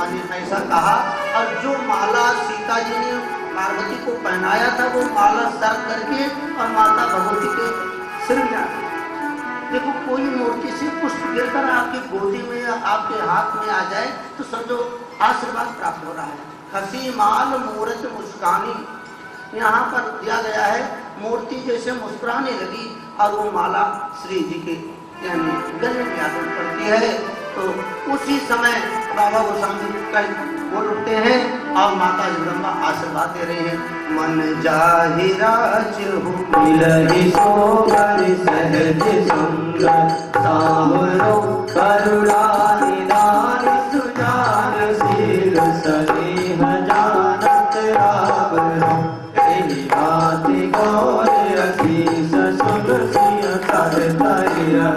जगदम्बा ने ऐसा कहा। और जो माला सीता जी ने पार्वती को पहनाया था वो माला सर्प करके और माता भगवती के सिर में। देखो कोई मूर्ति से पुष्प गिरकर आपकी गोदी में या आपके हाथ में आ जाए तो समझो आशीर्वाद प्राप्त हो रहा है। खसी माल मूर्त मुस्कानी, यहाँ पर दिया गया है मूर्ति जैसे मुस्कुराने लगी और वो माला श्री जी के यानी गले में आकर पड़ती है। तो उसी समय बाबा गोस्वामी बोल उठते हैं और माता जगदम्बा आशीर्वाद दे रहे हैं। मन जाहिराज हो मिलहि सोबर सहज संग, सावरो करुणा निदान सुजान शील स्नेह जानत रावरो, एहि भांति गौर असीस सुन सिय कर तरिया,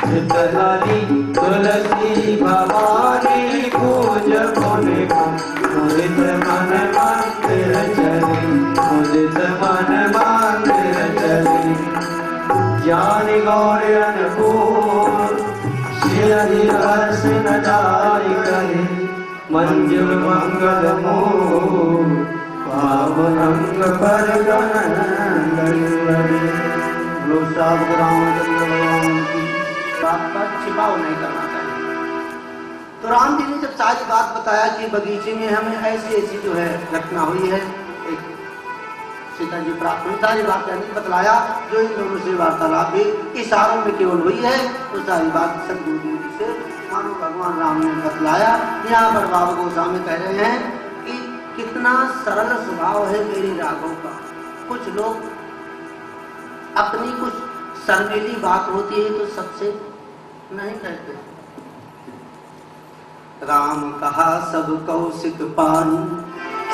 चितहरि तुलसी भवानी पूज पुन मुदित मन मंदिर चले, मुदित मन मंदिर चले। ज्ञान गौर अनपूर श्री हर्ष न जाय करे, मंजुल मंगल मोह पावन अंग पर लोग रामचंद्र भगवान की बात पर छिपाव नहीं करना चाहिए। तो राम जी ने जब सारी बात बताया कि बगीचे में हमें ऐसी ऐसी जो है घटना हुई है, एक सीता जी प्राप्त हुई, सारी बात यानी बतलाया। जो इन दोनों से वार्तालाप भी इशारों में केवल हुई है तो सारी बात सदगुरु जी से मानो भगवान राम ने बतलाया। यहाँ पर बाबा गोस्वामी कह रहे हैं कि कितना सरल स्वभाव है मेरे राघव का। कुछ लोग अपनी कुछ शर्मीली बात होती है तो सबसे नहीं कहते। राम कहा सब कौशिक पानी,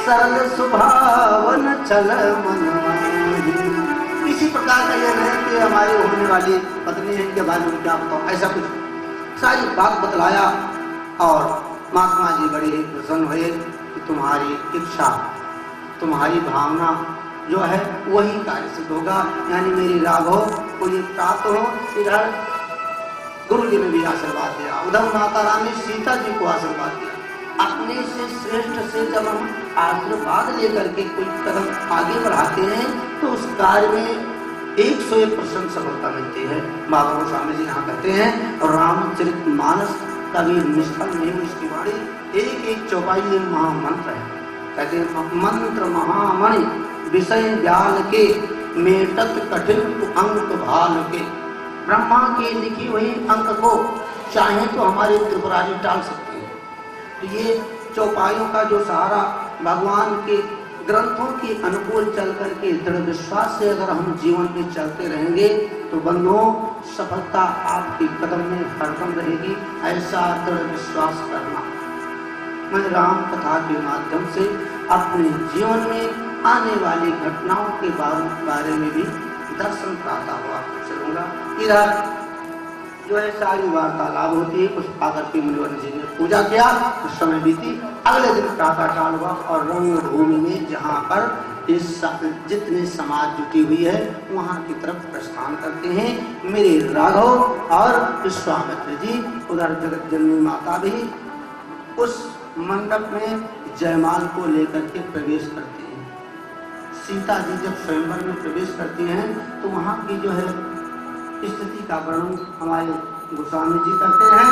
सरल सुभावन चल मन माही। इसी प्रकार का यह नहीं कि हमारी होने वाली पत्नी है इनके बारे में क्या बताओ, ऐसा कुछ सारी बात बतलाया। और महात्मा जी बड़े ही प्रसन्न हुए कि तुम्हारी इच्छा तुम्हारी भावना जो है वही कार्य सिद्ध होगा, यानी मेरी राघव को ये प्राप्त हो। इधर गुरु जी ने भी आशीर्वाद दिया, उधर माता रानी सीता जी को आशीर्वाद दिया। अपने से श्रेष्ठ से जब हम आशीर्वाद लेकर के कोई कदम आगे बढ़ाते हैं तो उस कार्य में 101% सफलता मिलती है। बाबा गोस्वामी जी यहाँ कहते हैं और रामचरित मानस कभी निष्फल नहीं हुई इसकी वाणी, एक एक चौपाई में महामंत्र है। कहते हैं मंत्र महामणि विषय व्याल के, मेटत कठिन अंक भाल के। ब्रह्मा की लिखी हुई अंक को चाहे तो हमारे त्रिपुरारी टाल सकते हैं। तो ये चौपाइयों का जो सहारा भगवान के ग्रंथों के अनुकूल चल करके दृढ़ विश्वास से अगर हम जीवन में चलते रहेंगे तो बंधुओं सफलता आपके कदम में हरदम रहेगी। ऐसा दृढ़ विश्वास करना। मैं राम कथा के माध्यम से अपने जीवन में आने वाली घटनाओं के बारे में भी दर्शन प्राप्त हुआ चलूंगा। इधर जो है सारी वार्तालाप होती है। कुछ आकर के मुनिवर जी ने पूजा किया, कुछ समय बीती। अगले दिन प्रातः काल हुआ और रंगभूमि में जहाँ पर इस जितने समाज जुटी हुई है वहाँ की तरफ प्रस्थान करते हैं मेरे राघव और विश्वामित्र जी। उधर जगत जननी माता भी उस मंडप में जयमाल को लेकर के प्रवेश करती हैं। सीता जी जब स्वयंवर में प्रवेश करती हैं तो वहाँ की जो है स्थिति का वर्णन हमारे गोस्वामी जी करते हैं।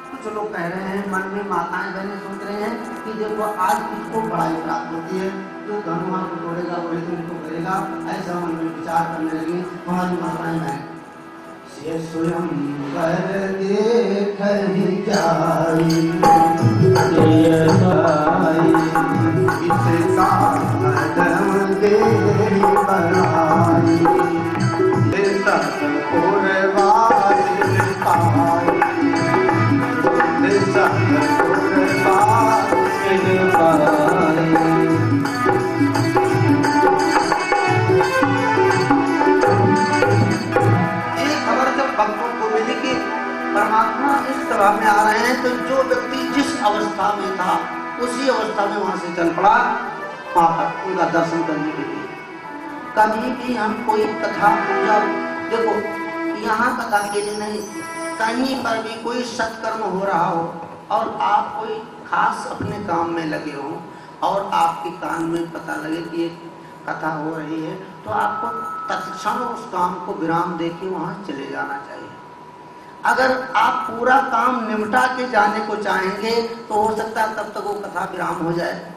कुछ लोग कह रहे हैं, मन में माताएं बहनें सोच रहे हैं कि देखो आज किसको बड़ाई प्राप्त होती है, जो धनुआ को तोड़ेगा वही तुमको करेगा, ऐसा मन में विचार करने लगी हमारी माताएं बहनें। से स्वयं कर देखहि जाई, इसका कदम देहि बढ़ाई, परमात्मा इस सभा में आ रहे हैं तो जो व्यक्ति जिस अवस्था में था उसी अवस्था में वहां से चल पड़ा वहां पर उनका दर्शन करने के लिए। कभी भी हम कोई कथा पूजा, देखो यहाँ कथा के लिए नहीं, कहीं पर भी कोई सत्कर्म हो रहा हो और आप कोई खास अपने काम में लगे हों और आपके कान में पता लगे कि एक कथा हो रही है, तो आपको तत्क्षण उस काम को विराम देके वहां चले जाना चाहिए। अगर आप पूरा काम निपटा के जाने को चाहेंगे तो हो सकता है तब तक वो कथा विराम हो जाए।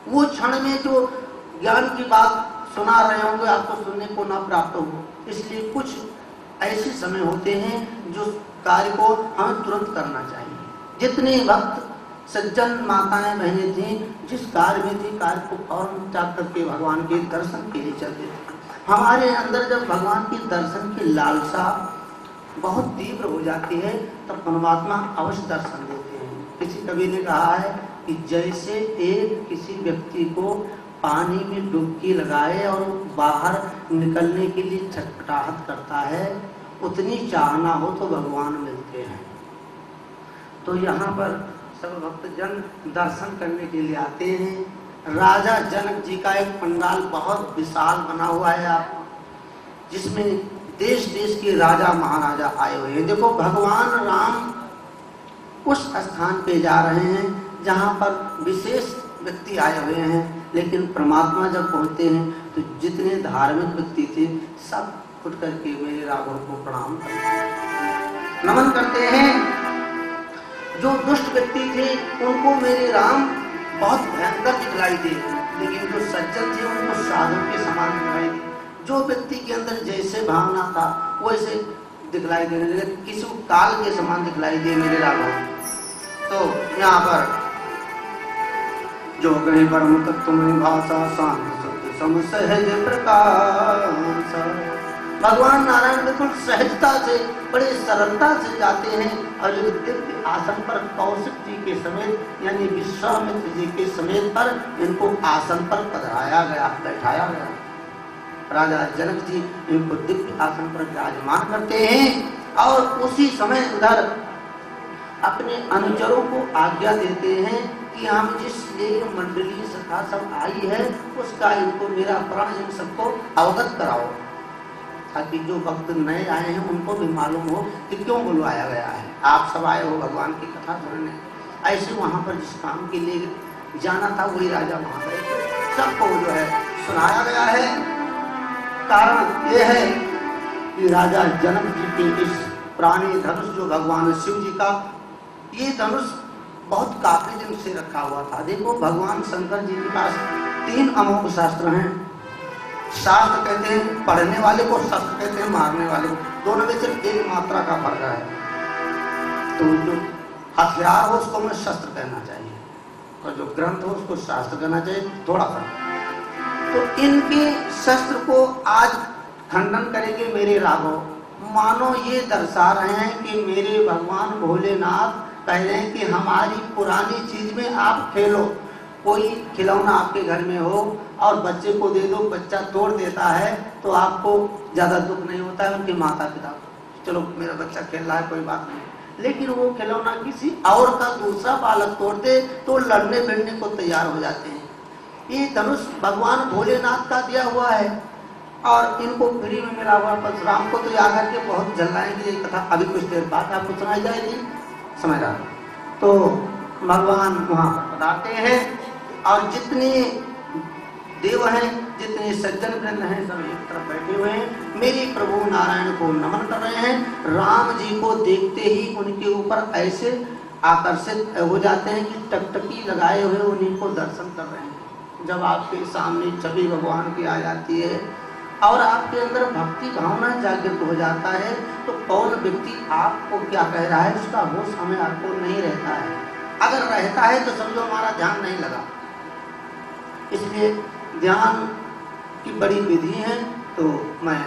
वो क्षण में जो ज्ञान की बात सुना रहे होंगे आपको सुनने को ना प्राप्त हो। इसलिए कुछ ऐसे समय होते हैं जो कार्य को हमें तुरंत करना चाहिए। जितने भक्त सज्जन माताएं बहनें थी, जिस कार्य में थी कार्य को फौरन त्याग करके भगवान के दर्शन के लिए चलते थे। हमारे अंदर जब भगवान के दर्शन की लालसा बहुत तीव्र हो जाती है तब परमात्मा अवश्य दर्शन देते हैं। किसी कवि ने कहा है कि जैसे एक किसी व्यक्ति को पानी में डुबकी लगाए और बाहर निकलने के लिए छटपटाहट करता है, उतनी चाहना हो तो भगवान मिलते हैं। तो यहाँ पर सब भक्तजन दर्शन करने के लिए आते हैं। राजा जनक जी का एक पंडाल बहुत विशाल बना हुआ है आप, जिसमें देश देश के राजा महाराजा आए हुए हैं। देखो भगवान राम उस स्थान पे जा रहे हैं जहाँ पर विशेष व्यक्ति आए हुए हैं, लेकिन परमात्मा जब पहुँचते हैं तो जितने धार्मिक व्यक्ति थे सब उठ करके मेरे राघव को प्रणाम करते हैं, नमन करते हैं। जो दुष्ट व्यक्ति थे उनको मेरे राम बहुत भयंकर दिखलाई दे, लेकिन जो सज्जन थे उनको साधु के समान दिखलाई दे। जो व्यक्ति के अंदर जैसे भावना था वैसे दिखलाई देने लगे, किसी काल के समान दिखलाई दे मेरे राघव। तो यहाँ पर जो गए परम तत्व में भाषा शांत सत्य सम सहज प्रकाश, भगवान नारायण बिल्कुल सहजता से बड़े सरलता से जाते हैं और जो दिव्य आसन पर कौशिक जी के समेत यानी विश्वामित्र जी के समेत पर इनको आसन पर पधराया गया, बैठाया गया। राजा जनक जी इनको दिव्य आसन पर विराजमान करते हैं और उसी समय उधर अपने अनुचरों को आज्ञा देते हैं कि हम जिस लिए मंडली सखा सब आई है उसका इनको मेरा प्रण इन सबको अवगत कराओ, ताकि जो भक्त नए आए हैं उनको भी मालूम हो कि क्यों बुलवाया गया है। आप सब आए हो भगवान की कथा सुनने। ऐसे वहाँ पर जिस काम के लिए जाना था वही राजा वहाँ गए, सबको जो है सुनाया गया है। कारण ये है कि राजा जनक जी के इस पुराने धनुष जो भगवान शिव जी का, ये धनुष बहुत काफी दिन से रखा हुआ था। देखो भगवान शंकर जी के पास 3 अमोघ शास्त्र हैं। शास्त्र कहते हैं पढ़ने वाले को, शस्त्र कहते हैं मारने वाले को, दोनों में सिर्फ एक मात्रा का फर्क है। तो जो हथियार हो उसको हमें शस्त्र कहना चाहिए और जो ग्रंथ हो उसको शास्त्र कहना चाहिए, थोड़ा सा। तो इनके शस्त्र को आज खंडन करेंगे मेरे राघव। मानो ये दर्शा रहे हैं कि मेरे भगवान भोलेनाथ कह रहे हैं कि हमारी पुरानी चीज में आप खेलो। कोई खिलौना आपके घर में हो और बच्चे को दे दो, बच्चा तोड़ देता है तो आपको ज्यादा दुख नहीं होता है उनके माता पिता, चलो मेरा बच्चा खेल रहा है कोई बात नहीं। लेकिन वो खिलौना किसी और का दूसरा बालक तोड़ दे तो लड़ने भिड़ने को तैयार हो जाते हैं। ये धनुष भगवान भोलेनाथ का दिया हुआ है और इनको फ्री में मिला हुआ। परशुराम को तो यहाँ करके बहुत जलाएंगे, ये कथा अभी कुछ देर बाद आपको सुनाई जाएगी, समझ रहा। तो भगवान वहाँ पर पधारते हैं और जितने देव हैं, जितने सज्जन वृंद हैं, सब एक तरफ बैठे हुए हैं, मेरे प्रभु नारायण को नमन कर रहे हैं। राम जी को देखते ही उनके ऊपर ऐसे आकर्षित हो जाते हैं कि टकटकी लगाए हुए उन्हीं को दर्शन कर रहे हैं। जब आपके सामने छवि भगवान की आ जाती है और आपके अंदर भक्ति भावना जागृत हो जाता है तो कौन व्यक्ति आपको क्या कह रहा है उसका होश हमें आपको नहीं रहता है। अगर रहता है तो समझो हमारा ध्यान नहीं लगा। इसलिए ध्यान की बड़ी विधि है, तो मैं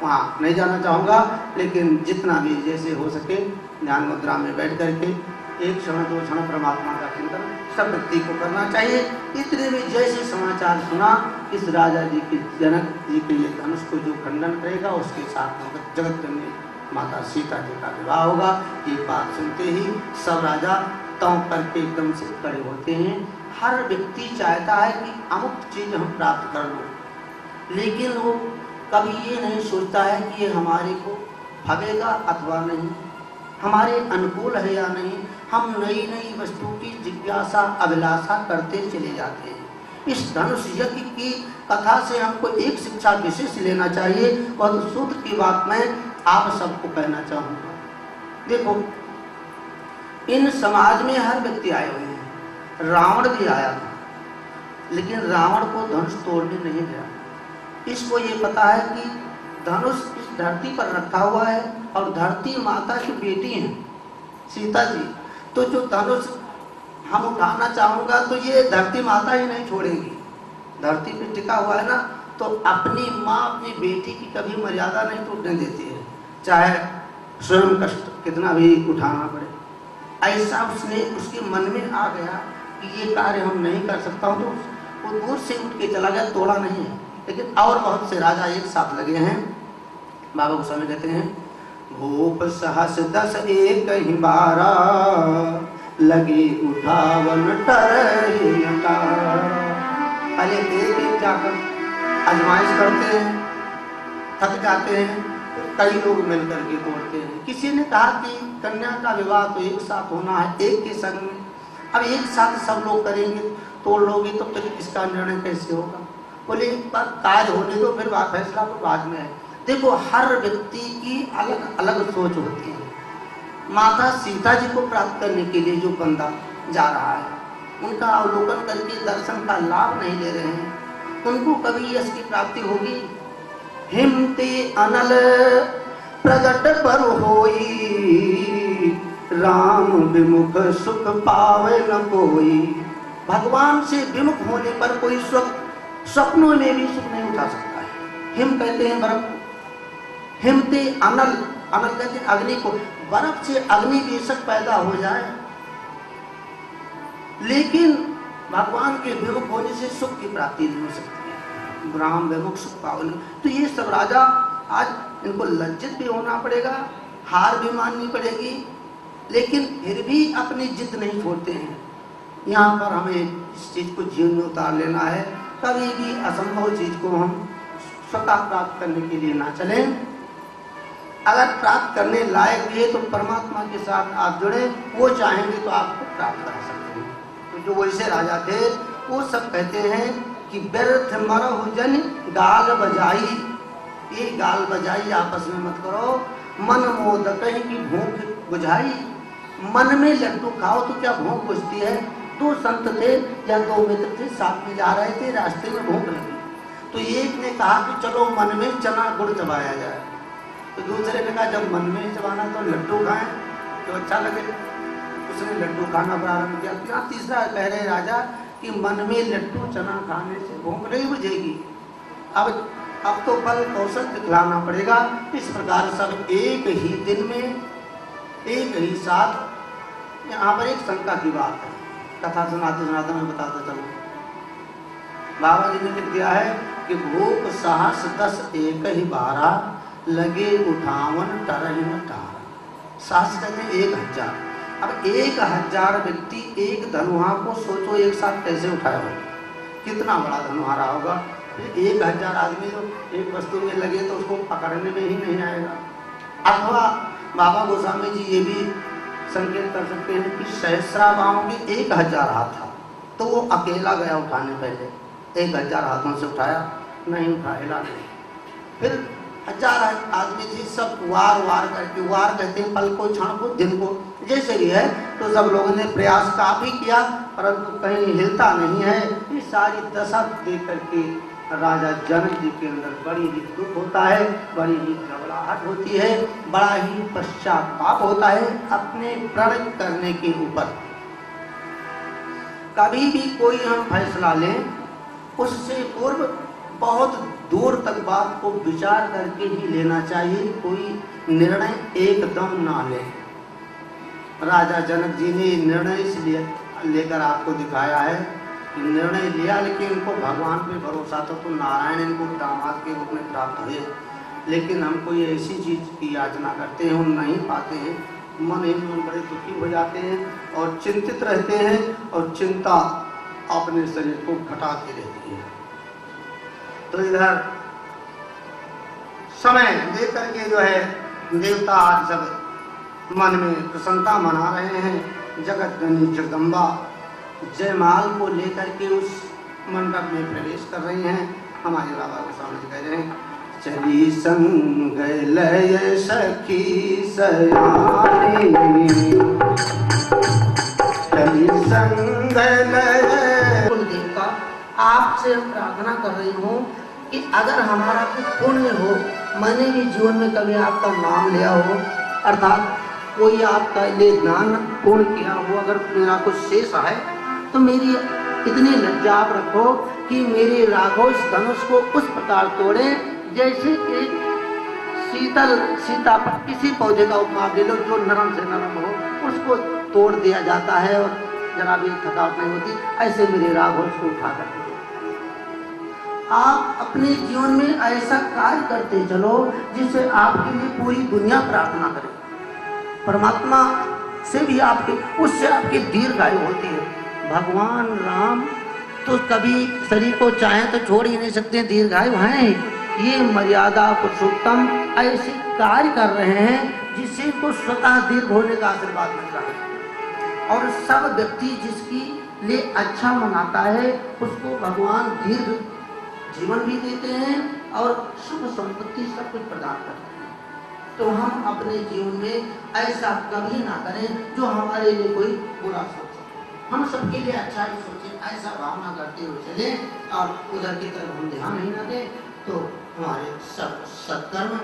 वहाँ नहीं जाना चाहूँगा, लेकिन जितना भी जैसे हो सके ध्यान मुद्रा में बैठ करके 1 क्षण 2 क्षण परमात्मा का चिंतन सब व्यक्ति को करना चाहिए। इतने में जैसे समाचार सुना इस राजा जी के जनक जी के ये धनुष को जो खंडन करेगा उसके साथ जगत में माता सीता जी का विवाह होगा। ये बात सुनते ही सब राजा तव करके एकदम से खड़े होते हैं। हर व्यक्ति चाहता है कि अमुक चीज हम प्राप्त कर लो, लेकिन वो कभी ये नहीं सोचता है कि ये हमारे को फगेगा अथवा नहीं, हमारे अनुकूल है या नहीं, हम नई नई वस्तु की जिज्ञासा अभिलाषा करते चले जाते हैं। इस धनुष यज्ञ की कथा से हमको एक शिक्षा विशेष लेना चाहिए और सूत्र की बात मैं आप सबको कहना चाहूँगा। देखो, इन समाज में हर व्यक्ति आए हुए हैं। रावण भी आया था, लेकिन रावण को धनुष तोड़ने नहीं गया। इसको ये पता है कि धनुष इस धरती पर रखा हुआ है और धरती माता की बेटी है सीता जी, तो जो धनुष हम उठाना चाहूँगा तो ये धरती माता ही नहीं छोड़ेगी। धरती पे टिका हुआ है ना, तो अपनी माँ अपनी बेटी की कभी मर्यादा नहीं टूटने देती है, चाहे स्वयं कष्ट कितना भी उठाना पड़े। ऐसा उसके मन में आ गया कि ये कार्य हम नहीं कर सकता हूँ, तो वो दूर से उठ के चला गया, तोड़ा नहीं है। लेकिन और बहुत से राजा एक साथ लगे हैं। बाबा गोस्वामी कहते हैं, भूप सहस 10 एक ही 12 लगे उठावन टरहि नटारा। पहले एक एक जाकर आजमाइश करते हैं, थक जाते हैं, कई लोग मिलकर के तोड़ते हैं। किसी ने कहा कि कन्या का विवाह तो एक साथ होना है, एक के संग में। अब एक साथ सब लोग करेंगे, तोड़ लोगे तो फिर इसका निर्णय कैसे होगा? बोले एक बार कार्य होने दो, फिर फैसला तो बाद में है। देखो, हर व्यक्ति की अलग अलग सोच होती है। माता सीता जी को प्राप्त करने के लिए जो बंदा जा रहा है, उनका अवलोकन करके दर्शन का लाभ नहीं ले रहे हैं, उनको कभी यश की प्राप्ति होगी? हिमते अनल प्रगट पर होई, राम विमुख सुख पावे न कोई। भगवान से विमुख होने पर कोई सुख सपनों में भी सुख नहीं उठा सकता है। हिम कहते हैं बर्फ को, हिमते अनल, अनल कहते हैं अग्नि को। बर्फ से अग्नि बेशक पैदा हो जाए, लेकिन भगवान के विमुख होने से सुख की प्राप्ति नहीं हो सकती है। राम विमुख सुख पावन। तो ये सब राजा आज इनको लज्जित भी होना पड़ेगा, हार भी माननी पड़ेगी, लेकिन फिर भी अपनी जिद नहीं छोड़ते हैं। यहाँ पर हमें इस चीज़ को जीवन में उतार लेना है। कभी भी असंभव चीज़ को हम स्वतः प्राप्त करने के लिए ना चलें। अगर प्राप्त करने लायक है तो परमात्मा के साथ आप जुड़े, वो चाहेंगे तो आपको प्राप्त करा सकते हैं। तो जो वैसे राजा थे वो सब कहते हैं कि व्यर्थ मरहु जन गाल बजाई। ये गाल बजाई आपस में मत करो। मन मोद कहीं की भूख बुझाई। मन में लड्डू खाओ तो क्या भूख बुझती है? 2 संत थे या 2 मित्र थे, साथ में जा रहे थे, रास्ते में भूख लगी, तो एक ने कहा कि चलो मन में चना गुड़ चबाया जाए। तो दूसरे ने कहा जब मन में चबाना तो लड्डू खाएं तो अच्छा लगे। उसने लड्डू खाना प्रारंभ किया। यहाँ तीसरा कह रहे राजा कि मन में लड्डू चना खाने से भूख नहीं बुझेगी। अब तो बल कौशल दिखलाना पड़ेगा। इस प्रकार सब एक ही दिन में एक ही साथ। यहाँ पर एक शंका की बात है, कथा सुनाते सुनाते मैं बताता चलूँ। बाबा जी ने लिख दिया है कि भूप सहस 10 एक ही 12 लगे उठावन टरहि नटारा। सहस कहते हैं 1000। अब 1000 व्यक्ति एक धनुहा को सोचो एक साथ कैसे उठाया होगा, कितना बड़ा धनुहा रहा होगा। 1000 आदमी जो एक वस्तु में लगे तो उसको पकड़ने में ही नहीं आएगा। अथवा बाबा गोस्वामी जी ये भी संकेत कर सकते हैं कि सहस्राबाओं में 1000 हाथ था, तो वो अकेला गया उठाने। पहले 1000 हाथों से उठाया, नहीं उठाया नहीं। फिर 1000 आदमी थे, सब वार करके, वार कहते हैं पल को, क्षण को, दिन को, जैसे भी है। तो सब लोगों ने प्रयास काफी किया, परंतु कहीं हिलता नहीं है। ये सारी दशा देख करके राजा जनक जी के अंदर बड़ी ही दुख होता है, बड़ी ही घबराहट होती है, बड़ा ही पश्चाताप होता है अपने प्रण करने के ऊपर। कभी भी कोई हम फैसला लें, उससे पूर्व बहुत दूर तक बात को विचार करके ही लेना चाहिए। कोई निर्णय एकदम ना ले। राजा जनक जी ने निर्णय इसलिए लेकर आपको दिखाया है कि निर्णय लिया, लेकिन इनको भगवान पे भरोसा था, तो नारायण इनको दामाद के रूप में प्राप्त हुए। लेकिन हम कोई ऐसी चीज़ की याचना करते हैं, हम नहीं पाते हैं, मन ही मन बड़े दुखी हो जाते हैं और चिंतित रहते हैं, और चिंता अपने शरीर को घटाती रहती है। तो इधर समय देख करके जो है देवता आज सब मन में प्रसन्नता मना रहे हैं। जगत जननी जगदम्बा जयमाल को लेकर के उस मंडप में प्रवेश कर रही हैं। हमारे बाबा के सामने कह रहे हैं, चली संग लय सखी सयानी, चली संग लय। देवता आपसे प्रार्थना कर रही हूँ कि अगर हमारा कुछ पुण्य हो, मैंने भी जीवन में कभी आपका नाम लिया हो, अर्थात कोई आपका ये दान पूर्ण किया हो, अगर मेरा कुछ शेष है तो मेरी इतनी लज्जा आप रखो कि मेरे राघव इस धनुष को उस प्रकार तोड़े जैसे एक सीता पर किसी पौधे का उपमा दे लो जो नरम से नरम हो, उसको तोड़ दिया जाता है और जरा भी थकावट नहीं होती, ऐसे मेरे राघव को उठा कर आप अपने जीवन में ऐसा कार्य करते चलो जिससे आपके लिए पूरी दुनिया प्रार्थना करे। परमात्मा से भी आपके, उससे आपकी दीर्घायु होती है। भगवान राम तो कभी शरीर को चाहे तो छोड़ ही नहीं सकते, दीर्घायु हैं। ये मर्यादा पुरुषोत्तम ऐसे कार्य कर रहे हैं जिससे इनको स्वतः दीर्घ होने का आशीर्वाद मिल रहा है। और सब व्यक्ति जिसकी लिए अच्छा मनाता है उसको भगवान दीर्घ जीवन भी देते हैं और शुभ संपत्ति सब कुछ प्रदान करते हैं। तो हम अपने जीवन में ऐसा कभी ना करें जो हमारे लिए कोई बुरा सोचे, हम सबके लिए अच्छा ही सोचें, ऐसा भावना करते हुए चले और उधर की तरफ हम ध्यान नहीं न दें तो हमारे सब सत्कर्म,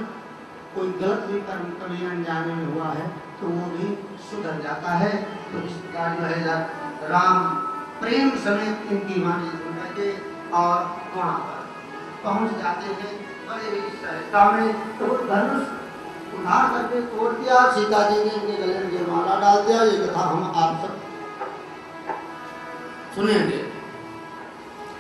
कोई गलत भी कर्म कभी अनजाने में हुआ है तो वो भी सुधर जाता है। तो इस प्रकार जो है राम प्रेम समेत इनकी वाणी सुन करके और वहाँ पर पहुँच जाते हैं। बड़े ही सहजता में तो धनुष उठा करके तोड़ दिया, सीता जी ने इनके गले में जयमाला डाल दिया। ये कथा हम आप सब सुनेंगे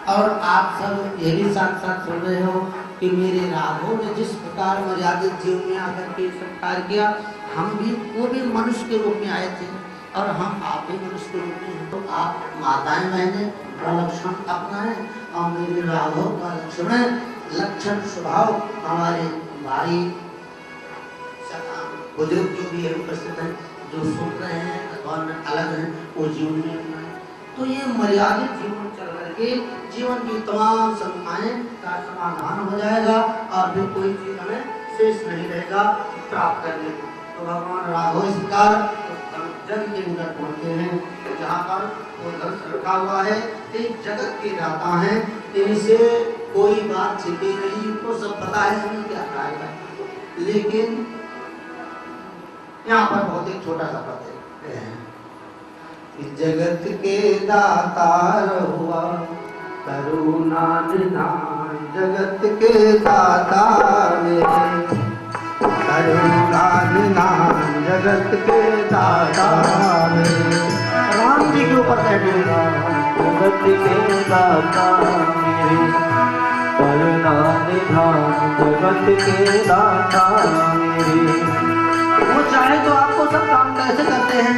और आप सब ये भी साथ साथ सुन रहे हो कि मेरे राघव ने जिस प्रकार मर्यादित जीवन में आकर के सत्कार किया, हम भी वो भी मनुष्य के रूप में आए थे और हम आप भी मनुष्य के रूप में। तो आप माताएं बहनें का लक्षण अपनाएं और मेरे राघव का लक्षण है, लक्षण स्वभाव हमारे भाई बुजुर्ग जो भी है उपस्थित है, जो सुन रहे हैं अथवा अलग हैं, वो जीवन में अपनाएं। तो ये मर्यादित जीवन चल करके जीवन की तमाम समस्याएं का समाधान हो जाएगा और फिर कोई चीज हमें शेष नहीं रहेगा प्राप्त करने को। तो भगवान राघव इस प्रकार जग के अंदर पहुंचते हैं जहाँ पर वो धनुष रखा हुआ है। एक जगत के दाता हैं, इनसे कोई बात छिपी नहीं, इनको सब पता है हमें क्या खाएगा। लेकिन यहाँ पर बहुत एक छोटा सा पद है, जगत के दातार हुआ करुणा निधान, जगत के दातार करुणा निधान, जगत के दातार। राम जी के ऊपर कहना, जगत के दातार करुणा निधान, जगत के दातार। वो चाहे तो आपको सब काम कैसे करते हैं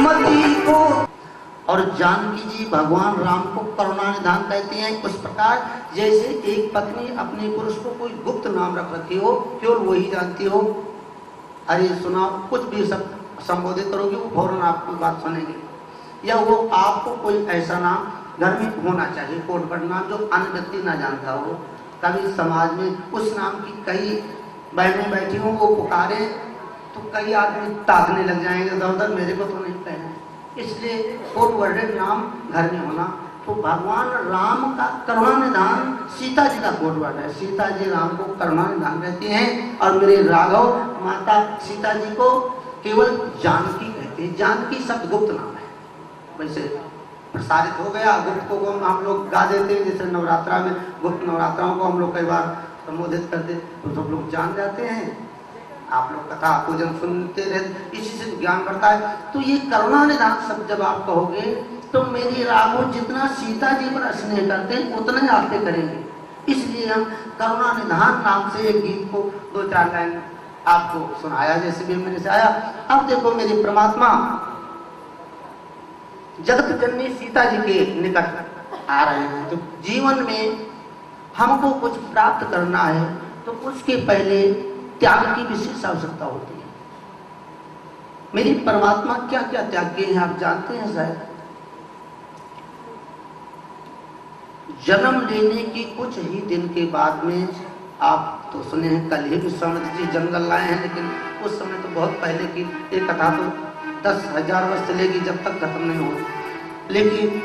मती को। और जानकी जी भगवान राम को करुणा निधान कहते हैं उस प्रकार जैसे एक पत्नी अपने पुरुष को कोई गुप्त नाम रख रखी हो, केवल वही जानती हो। अरे सुना, कुछ भी सब संबोधित करोगे वो फौरन आपकी बात सुनेंगे। या वो आपको कोई ऐसा नाम घर में होना चाहिए, कोट पर नाम, जो अन्य व्यक्ति ना जानता हो। कभी समाज में उस नाम की कई बहनें बैठी हों, वो पुकारे तो कई आदमी ताकने लग जाएंगे इधर उधर, मेरे को तो नहीं कहना। इसलिए कोट वर्डेड नाम घर में होना। तो भगवान राम का करुणा निधान सीता जी का कोट वर्ड है। सीता जी राम को करुणा निधान कहती हैं और मेरे राघव माता सीता जी को केवल जानकी कहते हैं। जानकी शब्द गुप्त नाम है, वैसे प्रसारित हो गया। गुप्त को हम लोग गा देते हैं, जैसे नवरात्रा में गुप्त नवरात्राओं को हम लोग कई बार संबोधित करते तो सब लोग जान जाते हैं। आप लोग कथा पूजन सुनते रहते, इसी से ज्ञान बढ़ता है। तो ये करुणा निधान शब्द जब आप कहोगे तो मेरी राघव जितना सीता जी पर स्नेह करते हैं उतना ही आप पे करेंगे। इसलिए हम करुणा निधान नाम से एक गीत को 2-4 लाइन आपको सुनाया जैसे भी मैंने से आया। अब देखो मेरे परमात्मा जगत जननी सीता जी के निकट आ रहे हैं। तो जीवन में हमको कुछ प्राप्त करना है तो उसके पहले त्याग की विशेष आवश्यकता होती है। मेरी परमात्मा क्या क्या त्याग किए हैं आप जानते हैं शायद। जन्म लेने की कुछ ही दिन के बाद में, आप तो सुने हैं कल ही विश्वामित्र जी जंगल लाए हैं, लेकिन उस समय तो बहुत पहले की एक कथा, तो 10,000 वर्ष चलेगी जब तक खत्म नहीं हो। लेकिन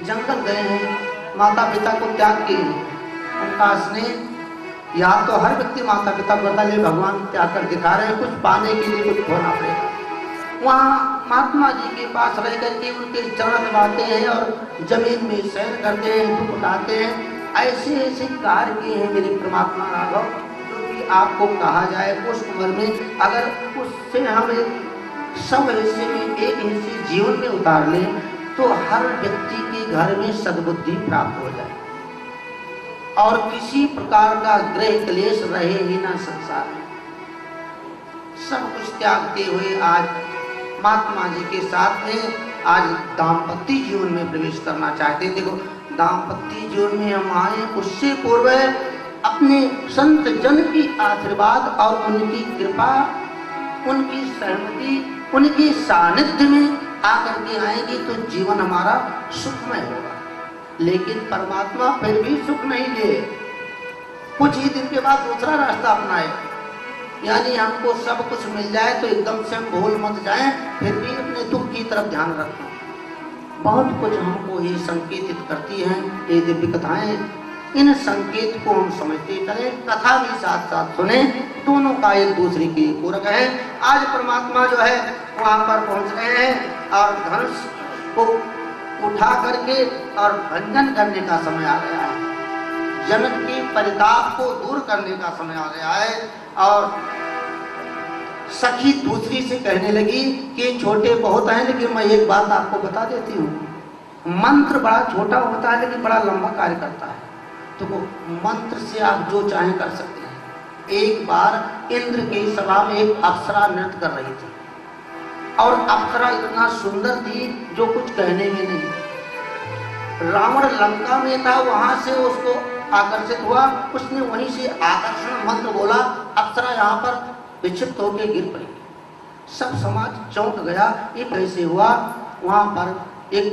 जंगल गए हैं, माता पिता को त्याग किए हैं, उनका स्नेह, या तो हर व्यक्ति माता पिता को बता ले भगवान त्याग कर दिखा रहे हैं, कुछ पाने के लिए कुछ खोना पड़ेगा। वहाँ महात्मा जी के पास रह करके उनके चरण दबाते हैं और जमीन में शयन करते हैं, दुख उठाते हैं। ऐसे ऐसे कार्य किए हैं मेरे परमात्मा राघव, जो कि आपको कहा जाए उस उम्र में अगर उससे हम सब हिस्से में एक हिस्से जीवन में उतार लें तो हर व्यक्ति के घर में सद्बुद्धि प्राप्त हो जाए और किसी प्रकार का ग्रह क्लेश रहे ही ना संसार में। सब कुछ त्यागते हुए आज महात्मा जी के साथ में आज दाम्पत्य जीवन में प्रवेश करना चाहते हैं। देखो दाम्पत्य जीवन में हम आए, उससे पूर्व अपने संत जन की आशीर्वाद और उनकी कृपा, उनकी सहमति, उनके सानिध्य में आकर के आएंगे तो जीवन हमारा सुखमय होगा। लेकिन परमात्मा फिर भी सुख नहीं दे, कुछ ही दिन के बाद दूसरा रास्ता अपनाए, यानी हमको सब कुछ मिल जाए तो एकदम से हम भूल मत जाएं, फिर भी अपने दुख की तरफ ध्यान रखें। बहुत कुछ हमको ये संकेतित करती हैं ये दिव्य कथाएं, इन संकेत को हम समझते चले, कथा भी साथ साथ सुने, दोनों का एक दूसरे के पूरक है। आज परमात्मा जो है वहाँ पर पहुँच रहे हैं और धनुष को उठा करके और भंजन करने का समय आ गया है, जनक के परिताप को दूर करने का समय आ गया है। और सखी दूसरी से कहने लगी कि छोटे बहुत हैं, लेकिन मैं एक बात आपको बता देती हूँ, मंत्र बड़ा छोटा होता है लेकिन बड़ा लंबा कार्य करता है। तो मंत्र से आप जो चाहें कर सकते हैं। एक बार इंद्र की सभा में एक अप्सरा नृत्य कर रही थी और अप्सरा इतना सुंदर थी जो कुछ कहने में नहीं। रावण लंका में था, वहां से उसको आकर्षित हुआ, उसने वहीं से आकर्षण मंत्र बोला, अप्सरा यहाँ पर विक्षिप्त होकर गिर पड़ी। सब समाज चौंक गया, ये कैसे हुआ। वहाँ पर एक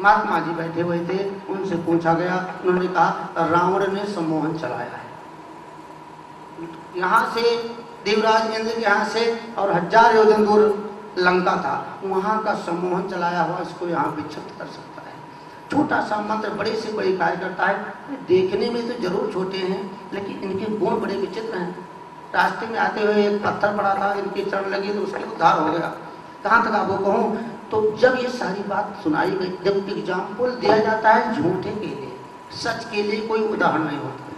महात्मा जी बैठे हुए थे, उनसे पूछा गया, उन्होंने कहा रावण ने सम्मोहन चलाया है यहाँ से, देवराज इंद्र के यहाँ से, और 1000 योजन दूर लंका था, वहाँ का सम्मोहन चलाया हुआ इसको यहाँ विक्षिप्त कर सकता है। छोटा सा मंत्र बड़े से बड़े कार्य करता है। देखने में तो जरूर छोटे हैं लेकिन इनके गुण बड़े विचित्र हैं। रास्ते में आते हुए एक पत्थर पड़ा था, इनके चढ़ लगी तो उसके उद्धार हो गया। कहाँ तक आपको कहूँ, तो जब ये सारी बात सुनाई गई, जब एग्जाम्पल दिया जाता है झूठे के लिए, सच के लिए कोई उदाहरण नहीं होता।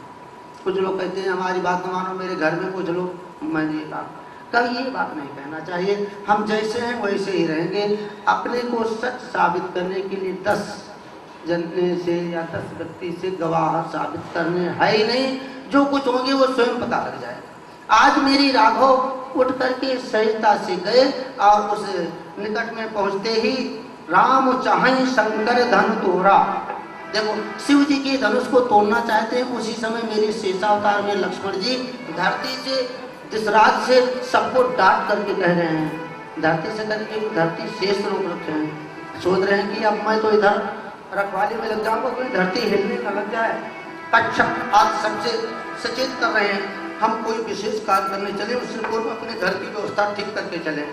कुछ लोग कहते हैं हमारी बात मानो, मेरे घर में कुछ लोग, मैंने कहा कभी ये बात नहीं कहना चाहिए, हम जैसे हैं वैसे ही रहेंगे। अपने को सच साबित करने के लिए 10 जनने से या 10 व्यक्ति से गवाह साबित करने है ही नहीं, जो कुछ होंगे वो स्वयं पता लग जाएगा। आज मेरी राघव उठ करके सहजता से गए और उस निकट में पहुंचते ही राम चाहे शंकर धन तोड़ा। देखो शिव जी के धनुष को तोड़ना चाहते हैं, उसी समय मेरे शेषावतार में लक्ष्मण जी धरती से, दिशराज से सबको डांट करके कह रहे हैं, धरती से करके धरती शेष रोक रखे हैं, सोच रहे हैं कि अब मैं तो इधर रखवाली में लग जाऊंगा, कोई धरती हिलने न लग जाए। कच्छप आज सबसे सचेत कर रहे हैं, हम कोई विशेष कार्य करने चले उससे पूर्व अपने घर की व्यवस्था ठीक करके चले।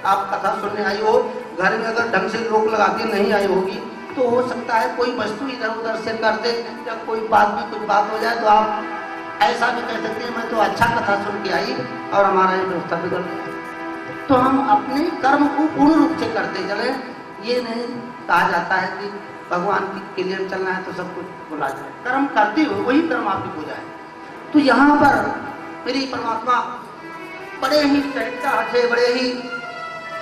आप कथा सुनने आई हो, घर में अगर ढंग से रोक लगा के नहीं आई होगी तो हो सकता है कोई वस्तु इधर उधर से कर दे या कोई बात भी कुछ बात हो जाए, तो आप ऐसा भी कह सकते हैं मैं तो अच्छा कथा सुन के आई और हमारा ये व्यवस्था बिगड़ गई। तो हम अपने कर्म को पूर्ण रूप से करते चले, ये नहीं कहा जाता है कि भगवान के लिए चलना है तो सब कुछ भुला जाए, कर्म करते हुए वही कर्म आपकी हो जाए। तो यहाँ पर मेरी परमात्मा बड़े ही सहजता से, बड़े ही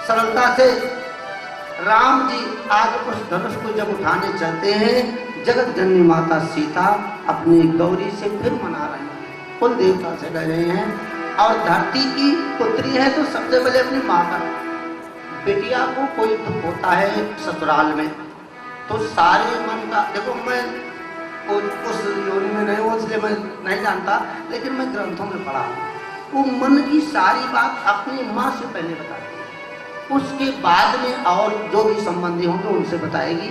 सरलता से राम जी आज उस धनुष को जब उठाने चलते हैं, जगत जननी माता सीता अपनी गौरी से फिर मना रहे हैं, कुल देवता से कह रहे हैं, और धरती की पुत्री है तो सबसे पहले अपनी माँ का। बेटिया को कोई दुख होता है ससुराल में तो सारे मन का, देखो मैं उस योनि में नहीं हूँ इसलिए मैं नहीं जानता, लेकिन मैं ग्रंथों में पढ़ा हूँ, वो मन की सारी बात अपनी माँ से पहले बताती है। उसके बाद में और जो भी संबंधी होंगे उनसे बताएगी,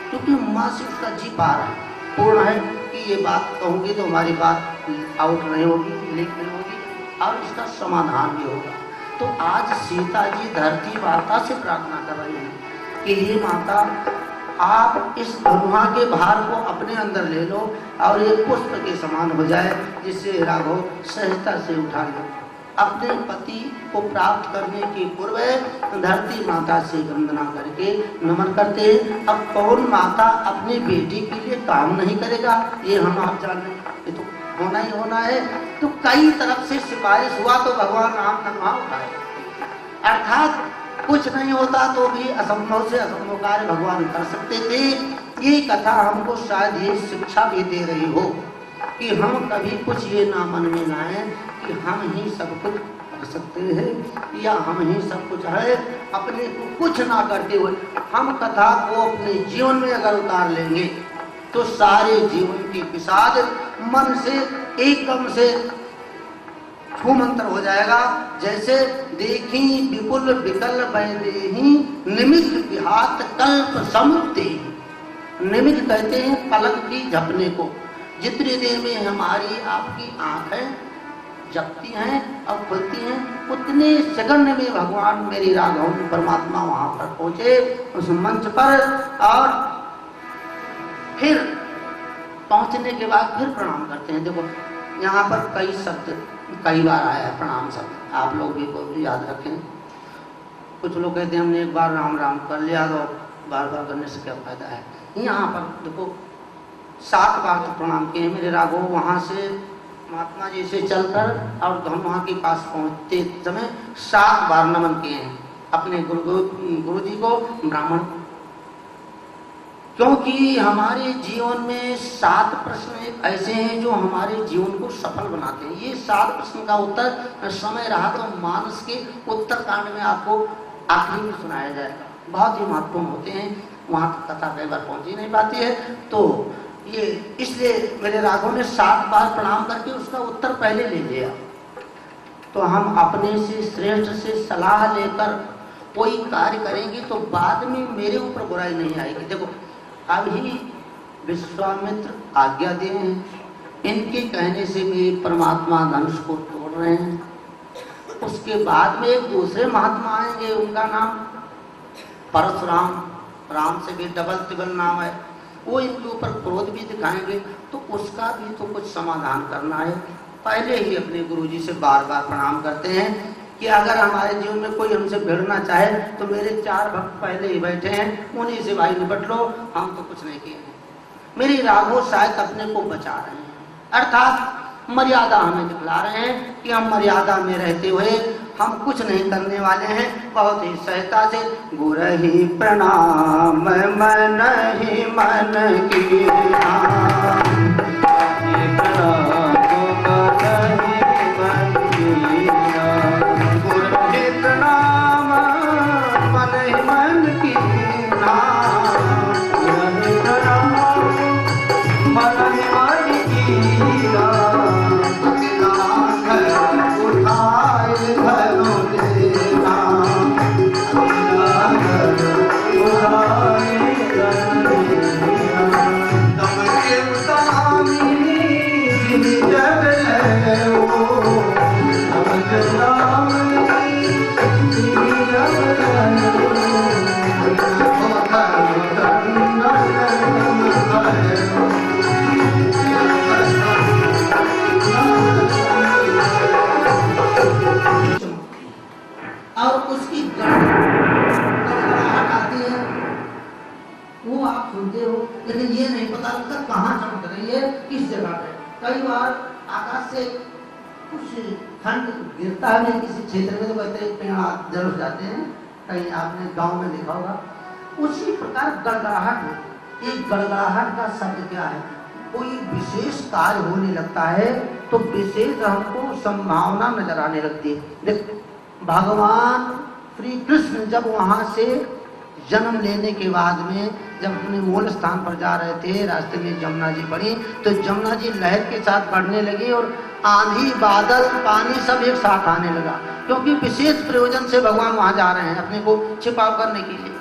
क्योंकि माँ से उसका जी पार है, पूर्ण है कि ये बात कहूँगी तो हमारी बात आउट नहीं होगी, लीक नहीं होगी और इसका समाधान भी होगा। तो आज सीता जी धरती माता से प्रार्थना कर रही हैं कि हे माता, आप इस धनुहा के भार को अपने अंदर ले लो और ये पुष्प के समान हो जाए, जिससे राघव सहजता से उठा लो। अपने पति को प्राप्त करने के पूर्व धरती माता से वंदना करके नमन करते हैं। अब कौन माता अपनी बेटी के लिए काम नहीं करेगा, ये हम आप जाने, ये तो होना ही होना है। तो कई तरफ से सिफारिश हुआ तो भगवान राम नमः उठाए, अर्थात कुछ नहीं होता तो भी असंभव से असंभव कार्य भगवान कर सकते थे। ये कथा हमको शायद ये शिक्षा भी दे रही हो कि हम कभी कुछ ये ना मन में लाएं कि हम ही सब कुछ कर सकते हैं या हम ही सब कुछ है, अपने को कुछ ना करते हुए हम कथा को अपने जीवन में अगर उतार लेंगे तो सारे जीवन की पिशाच मन से एकदम से छूमंतर हो जाएगा। जैसे देखी विपुल विकल वैदेही निमित्त विहात कल्प समुद्दे। निमित्त कहते हैं पलक की झपने को, जितनी देर में हमारी आपकी आंखें जपती हैं और खुलती हैं, उतने सेकंड में भगवान मेरी राघव परमात्मा वहां पर पहुंचे उस मंच पर, और फिर पहुंचने के बाद फिर प्रणाम करते हैं। देखो यहाँ पर कई शब्द कई बार आया है, प्रणाम शब्द आप लोग भी याद रखें। कुछ लोग कहते हैं हमने एक बार राम राम कर लिया तो बार बार करने से क्या फायदा है। यहाँ पर देखो 7 बार तो प्रणाम किए मेरे राघव, वहाँ से महात्मा जी से चलकर और हम वहाँ के पास पहुँचते समय 7 बार नमन किए हैं अपने गुरु जी को, ब्राह्मण। क्योंकि हमारे जीवन में 7 प्रश्न ऐसे हैं जो हमारे जीवन को सफल बनाते हैं। ये 7 प्रश्न का उत्तर समय रहा तो मानस के उत्तर कांड में आपको आखिरी में सुनाया जाएगा, बहुत ही महत्वपूर्ण होते हैं। वहाँ कथा कई बार पहुँच ही नहीं पाती है, तो ये इसलिए मेरे राघव ने 7 बार प्रणाम करके उसका उत्तर पहले ले लिया। तो हम अपने से श्रेष्ठ से सलाह लेकर कोई कार्य करेंगे तो बाद में मेरे ऊपर बुराई नहीं आएगी। देखो अभी विश्वामित्र आज्ञा दे हैं, इनके कहने से मेरे परमात्मा धनुष को तोड़ रहे हैं। उसके बाद में एक दूसरे महात्मा आएंगे, उनका नाम परशुराम, राम से भी डबल तिबल नाम है, वो इनके ऊपर क्रोध भी दिखाएंगे, तो उसका भी तो कुछ समाधान करना है। पहले ही अपने गुरुजी से बार बार प्रणाम करते हैं कि अगर हमारे जीवन में कोई हमसे भिड़ना चाहे तो मेरे 4 भक्त पहले ही बैठे हैं, उन्हीं से भाई निपट लो, हम तो कुछ नहीं किए हैं। मेरी राघव शायद अपने को बचा रहे हैं, अर्थात मर्यादा हमें दिखला रहे हैं कि हम मर्यादा में रहते हुए हम कुछ नहीं करने वाले हैं। बहुत ही सहजता से गुरहि प्रणाम मन ही मन की लेकिन ये नहीं पता लगता कहाँ चमक रही है, किस जगह पे। कई बार आकाश से कुछ खंड गिरता है किसी क्षेत्र में, तो कहते हैं पेड़ जरूर जाते हैं, कहीं आपने गांव में देखा होगा। उसी प्रकार गड़गड़ाहट है। एक गड़गड़ाहट का शब्द क्या है, कोई विशेष कार्य होने लगता है तो विशेष हमको संभावना नजर आने लगती है। भगवान श्री कृष्ण जब वहां से जन्म लेने के बाद में जब अपने मूल स्थान पर जा रहे थे, रास्ते में जमुना जी पड़ी, तो जमुना जी लहर के साथ बढ़ने लगी और आंधी बादल पानी सब एक साथ आने लगा, क्योंकि विशेष प्रयोजन से भगवान वहां जा रहे हैं अपने को छिपाव करने के लिए।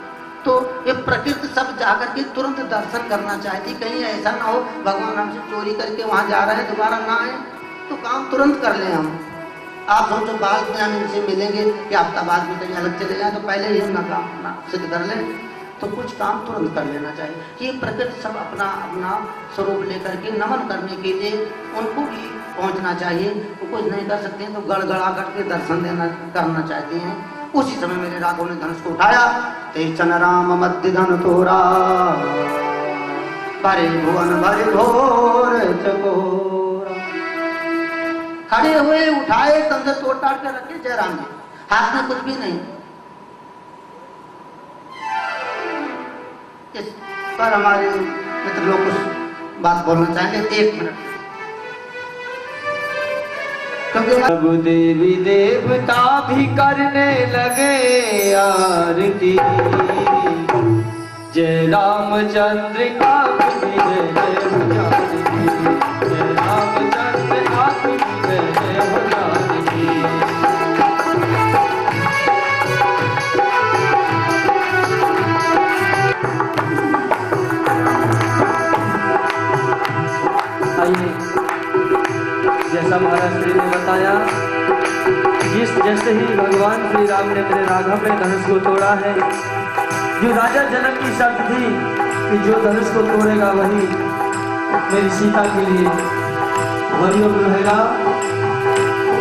तो ये प्रकृति सब जाकर के तुरंत दर्शन करना चाहती, कहीं ऐसा ना हो भगवान हमसे चोरी करके वहां जा रहे हैं दोबारा ना आए, तो काम तुरंत कर लें हम। आप सोचो बाद में हम इनसे मिलेंगे कि हफ्ता बाद में कहीं अलग चले जाए, तो पहले ही हम काम अपना सिद्ध कर लें, तो कुछ काम तुरंत कर लेना चाहिए। कि ये प्रकृति सब अपना अपना स्वरूप लेकर के नमन करने के लिए उनको भी पहुंचना चाहिए। वो कुछ नहीं कर सकते हैं तो गड़गड़ा करके दर्शन देना करना चाहते हैं। उसी समय मेरे राघव ने धनुष को उठाया, तेचन राम मध्य धन तोरा, भरे भुवन भरे घोर चकोरा। खड़े हुए उठाए, तंत्र तोड़ ताड़ कर रखे जयराम जी, हाथ में कुछ भी नहीं। इस पर हमारे मित्र लोग कुछ बात बोलना चाहेंगे, 1 मिनट। सब देवी देवता भी करने लगे आरती, जय रामचंद्र का भी जय जय हो जानकी, जय रामचंद्र का भी जय जय हो जानकी। आइए, जैसा महाराज श्री ने बताया, जैसे ही भगवान श्री राम ने मेरे राघव में धनुष को तोड़ा है, जो राजा जनक की शर्त थी कि जो धनुष को तोड़ेगा वही मेरी सीता के लिए वही अब रहेगा,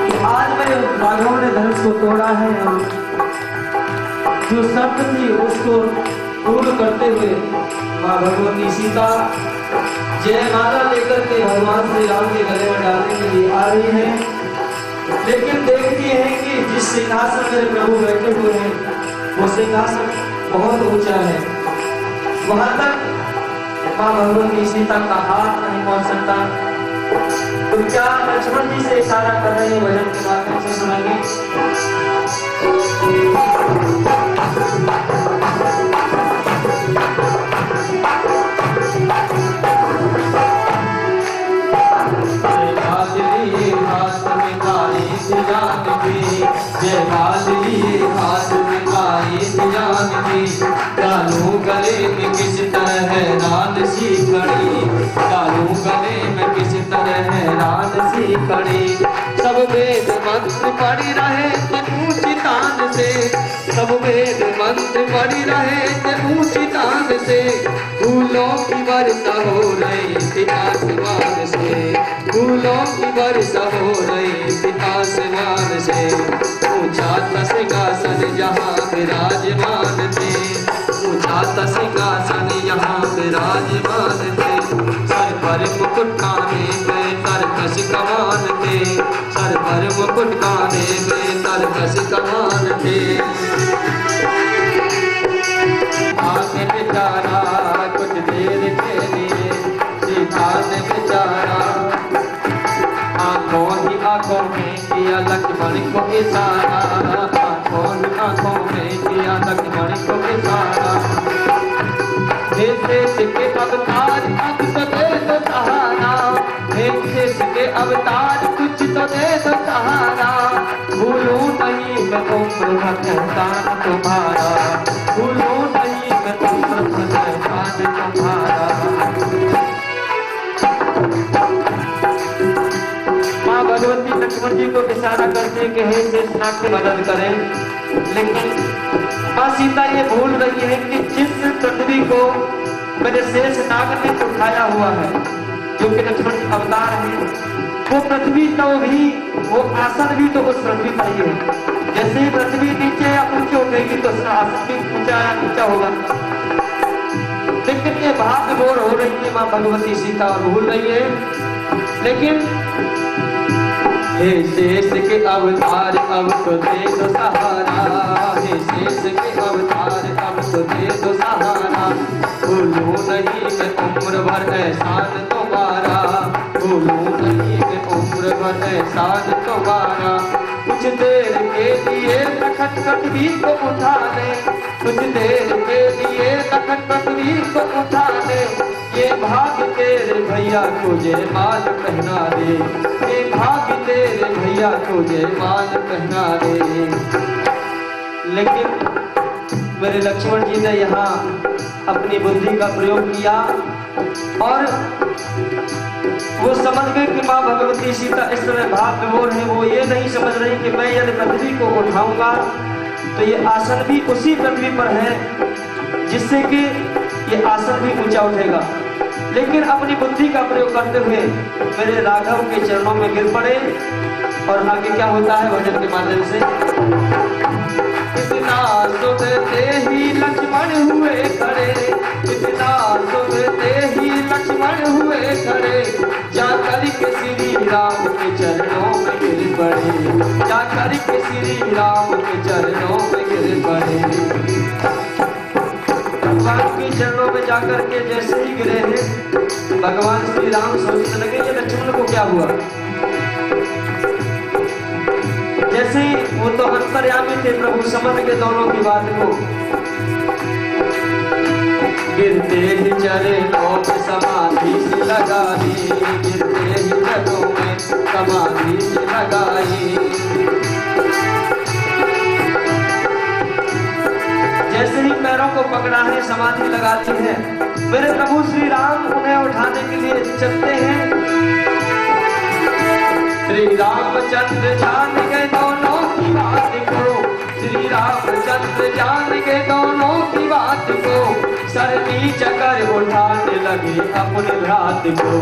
तो आज मेरे राघव ने धनुष को तोड़ा है और जो शर्त थी उसको पूर्ण करते हुए माँ भगवती सीता जयमाला लेकर के भगवान श्री राम के गले में डालने के लिए आ रही है। लेकिन देखती है कि जिस सिंहासन मेरे प्रभु बैठे हुए हैं वो सिंहासन बहुत ऊंचा है, वहां तक माँ भगवती सीता का हाथ नहीं पहुंच सकता। तो क्या लक्ष्मण जी से इशारा कर रहे हैं, भजन के माध्यम से सुनेंगे। जय बादली हाथ में गाये जानकी, डालू गले में किस तरह है रान सी खड़ी, डालू गले में किस तरह है रान सी खड़ी। सब वेद मंत्र पढ़ी रहे ऊंची तान से, सब वेद मंत्र पढ़ी रहे ऊंची तान से, फूलों की वर्षा हो रही थी आसमान से, फूलों की वर्षा हो रही थी आसमान से। ऊंचा था सिंहासन जहाँ विराजमान थे, ऊंचा था सिंहासन यहाँ विराजमान थे। सर पर मुकुट काने में तरकश कमान थे, सर पर मुकुट काने में तरकश कमान थे। आगे बेचारा कुछ देर के लिए सीता ने बेचारा आंखों ही आंखों में किया लक्ष्मण को इशारा, आंखों ही आंखों में किया लक्ष्मण को इशारा। देश के अवतार अब तो दे दो सहारा, देश के अवतार कुछ तो दे दो सहारा। भूलूं नहीं मैं उम्र भर एहसान तुम्हारा, भूलूं नहीं मैं उम्र भर एहसान तुम्हारा। माँ भगवती लक्ष्मण जी को इशारा करते कि हे शेषनाग की मदद करें, लेकिन माँ सीता ये भूल रही है कि जिस पृथ्वी को मेरे शेषनाग ने उठाया हुआ है, जो कि लक्ष्मण जी अवतार है, वो पृथ्वी तो भी, वो आसन भी तो उस पृथ्वी पर ही है। जैसे ही पृथ्वी नीचे या ऊंचे उठेगी तो उसका आसन भी ऊंचा या नीचा होगा। लेकिन ये भाग बोर हो रही है माँ भगवती सीता और भूल रही है। लेकिन हे शेष के अवतार अब तो दे दो सहारा, हे शेष के अवतार अब तो दे दो सहारा। भूलूं नहीं मैं उम्र भर एहसान तुम्हारा, भूलूं नहीं मैं उम्र भर एहसान तुम्हारा। कुछ देर के लिए लखन पृथ्वी को उठा ले, कुछ देर के लिए लखन पृथ्वी को उठा ले। ये भाग तेरे भैया को जयमाल पहना दे, ये भाग सिया को जयमाल पहना दे। लेकिन मेरे लक्ष्मण जी ने यहाँ अपनी बुद्धि का प्रयोग किया और वो समझ गए कि माँ भगवती सीता इस समय भाव विभोर है। वो ये नहीं समझ रही कि मैं यदि पृथ्वी को उठाऊंगा तो ये आसन भी उसी पृथ्वी पर है जिससे कि ये आसन भी ऊंचा उठेगा। लेकिन अपनी बुद्धि का प्रयोग करते हुए मेरे राघव के चरणों में गिर पड़े और आगे क्या होता है भजन के माध्यम से। इतना सुनते ही लक्ष्मण हुए खड़े, इतना सुनते ही लक्ष्मण हुए खड़े, जाकर के श्री राम के चरणों में गिर पड़े, जाकर के श्री राम के चरणों में गिर पड़े। भगवान के चरणों में जाकर के जैसे ही गिरे हैं भगवान श्री राम सोचने लगे ये लक्ष्मण को क्या हुआ। जैसे ही वो तो अंतर्यामी थे प्रभु, समझ के दोनों की बात को। गिरते ही चरणों में समाधि से लगाई, गिरते ही चरणों में समाधि से लगाई। जैसे ही पैरों को पकड़ा है समाधि लगाती है। मेरे प्रभु श्री राम उन्हें उठाने के लिए चलते हैं। श्री रामचंद्र जान के दोनों की बात को, श्री रामचंद्र जान के दोनों की बात को, सरनी चकर उठाने लगे अपने भ्रात को,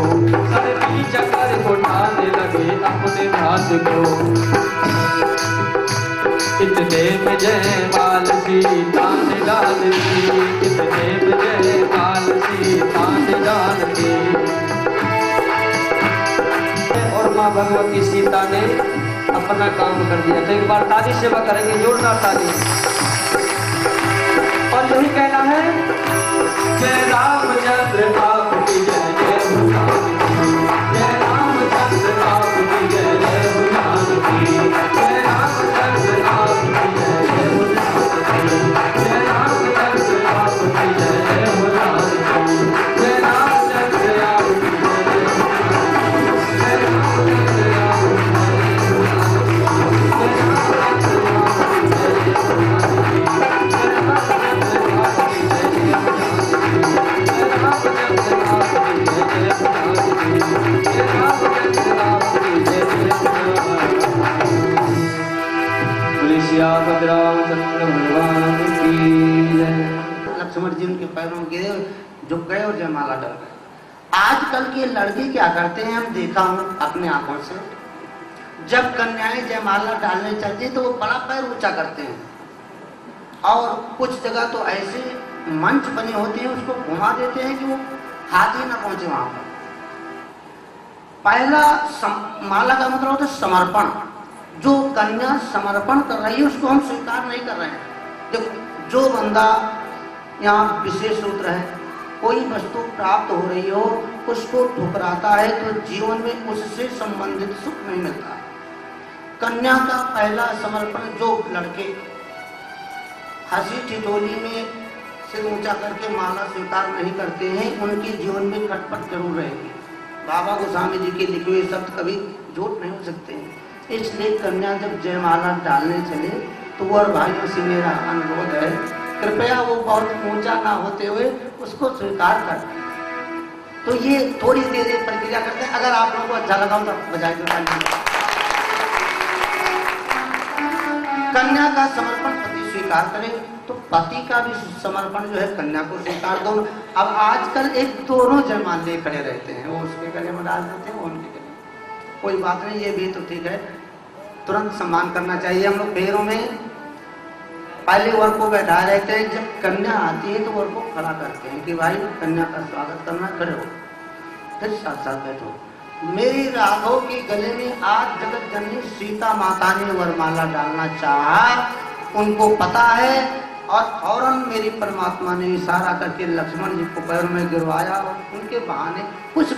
सरनी चकर उठाने लगे अपने भ्रात को। इतने में जयमाल सीता ने डाल दी, इतने में जयमाल सीता ने डाल दी। और माँ भगवती सीता ने अपना काम कर दिया। तो एक बार ताली सेवा करेंगे, जोरदार ताली। और यही कहना है जय रामचंद्र आपकी जय जय भगवान की, जय रामचंद्र आपकी जय जय भगवान की, जय रामचंद्र आपकी जय जय भगवान की, जय रामचंद्र आपकी जय जय भगवान की, जय रामचंद्र आपकी लक्ष्मण जी उनके पैरों में गिरे, झुक गए और जयमाला डल गए। आजकल के लड़के क्या करते हैं, हम देखा हूं अपने आंखों से, जब कन्याएं जयमाला डालने चलती तो वो बड़ा पैर ऊंचा करते हैं और कुछ जगह तो ऐसे मंच बने होते हैं उसको घुमा देते हैं कि वो हाथ ही ना पहुंचे वहां पर। पहला माला का मतलब होता है समर्पण। जो कन्या समर्पण कर रही है उसको हम स्वीकार नहीं कर रहे हैं। देखो, जो बंदा यहाँ विशेष सूत्र है, कोई वस्तु प्राप्त हो रही हो उसको ठुकराता है तो जीवन में उससे संबंधित सुख नहीं मिलता। कन्या का पहला समर्पण, जो लड़के हंसी ठिठोली में सिर ऊंचा करके माला स्वीकार नहीं करते हैं उनके जीवन में खटपट जरूर रहेगी। बाबा गोस्वामी जी के लिखे हुए शब्द कभी झूठ नहीं हो सकते हैं। इसलिए कन्या जब जयमाला डालने चले तो वह भाइयों से मेरा अनुरोध है, कृपया वो बहुत ऊंचा ना होते हुए उसको स्वीकार कर। तो ये थोड़ी देर प्रक्रिया करते हैं। अगर आप लोगों को अच्छा लगा तो बजाय कन्या का समर्पण पति स्वीकार करे तो पति का भी समर्पण जो है कन्या को स्वीकार दो। अब आजकल एक दोनों जयमाले खड़े रहते हैं, वो उसके गले में डाल देते हैं, वो उनके गले। कोई बात नहीं, ये भी तो ठीक है, तुरंत सम्मान करना चाहिए। हम लोग फेरों में पहले वर को बैठा रहते हैं, जब कन्या आती है तो वर को खड़ा करते हैं कि भाई कन्या का स्वागत करना, खड़े हो, फिर साथ साथ बैठो। मेरी राघव के गले में आज जगत जननी सीता माता ने वरमाला डालना चाहा, उनको पता है, और फौरन मेरी परमात्मा ने इशारा करके लक्ष्मण जी को पैर में गिरवाया और उनके बहाने कुछ